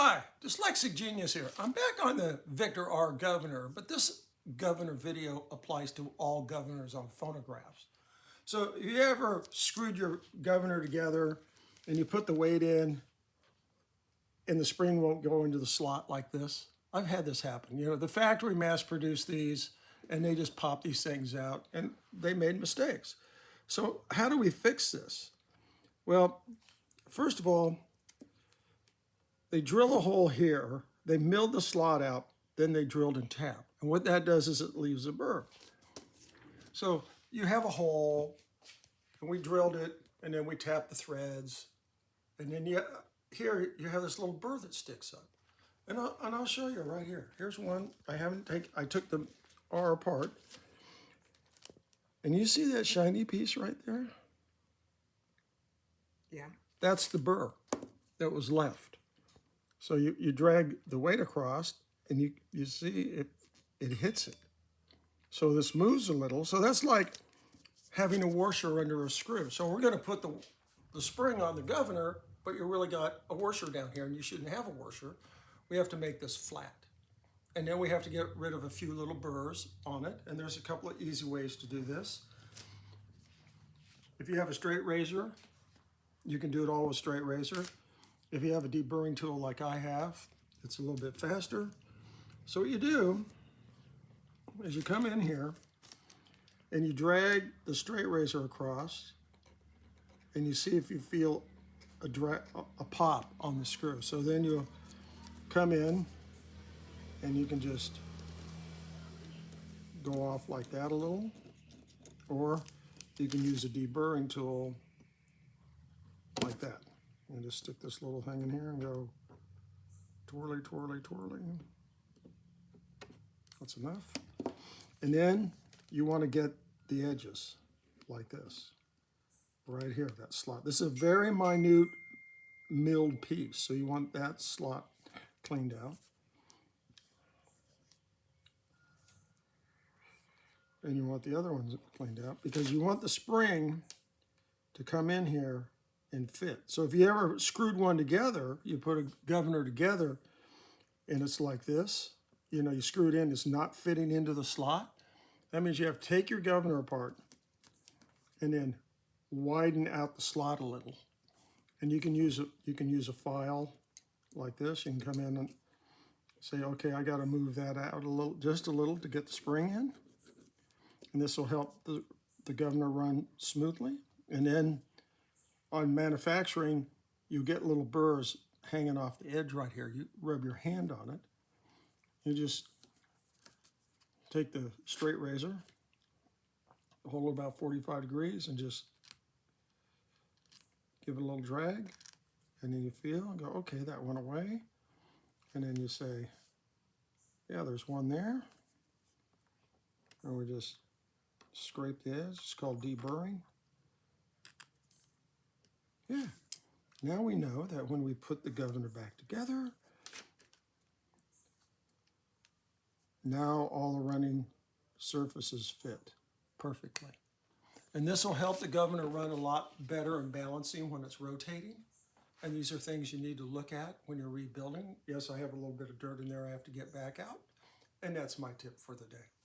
Hi, Dyslexic Genius here. I'm back on the Victor R. Governor, but this governor video applies to all governors on phonographs. So if you ever screwed your governor together and you put the weight in and the spring won't go into the slot like this? I've had this happen. You know, the factory mass produced these and they just pop these things out and they made mistakes. So how do we fix this? Well, first of all, they drill a hole here, they milled the slot out, then they drilled and tapped. And what that does is it leaves a burr. So you have a hole, and we drilled it, and then we tapped the threads, and then here you have this little burr that sticks up. And I'll show you right here. Here's one. I took the R apart. And you see that shiny piece right there? Yeah. That's the burr that was left. So you drag the weight across and you see it hits it. So this moves a little. So that's like having a washer under a screw. So we're going to put the spring on the governor, but you really got a washer down here and you shouldn't have a washer. We have to make this flat. And then we have to get rid of a few little burrs on it. And there's a couple of easy ways to do this. If you have a straight razor, you can do it all with a straight razor. If you have a deburring tool like I have, it's a little bit faster. So what you do is you come in here and you drag the straight razor across and you see if you feel a pop on the screw. So then you'll come in and you can just go off like that a little, or you can use a deburring tool like that. And just stick this little thing in here and go twirly, twirly, twirly. That's enough. And then you want to get the edges like this, right here, that slot. This is a very minute milled piece, so you want that slot cleaned out. And you want the other ones cleaned out because you want the spring to come in here and fit. So if you ever screwed one together, you put a governor together and it's like this, you know, you screw it in, it's not fitting into the slot. That means you have to take your governor apart and then widen out the slot a little. And you can use a file like this. You can come in and say, okay, I got to move that out a little, just a little to get the spring in. And this will help the governor run smoothly. And then on manufacturing, you get little burrs hanging off the edge right here. You rub your hand on it. You just take the straight razor, hold it about 45 degrees, and just give it a little drag. And then you feel and go, okay, that went away. And then you say, yeah, there's one there. And we just scrape the edge. It's called deburring. Yeah. Now we know that when we put the governor back together, now all the running surfaces fit perfectly. And this will help the governor run a lot better in balancing when it's rotating. And these are things you need to look at when you're rebuilding. Yes, I have a little bit of dirt in there I have to get back out. And that's my tip for the day.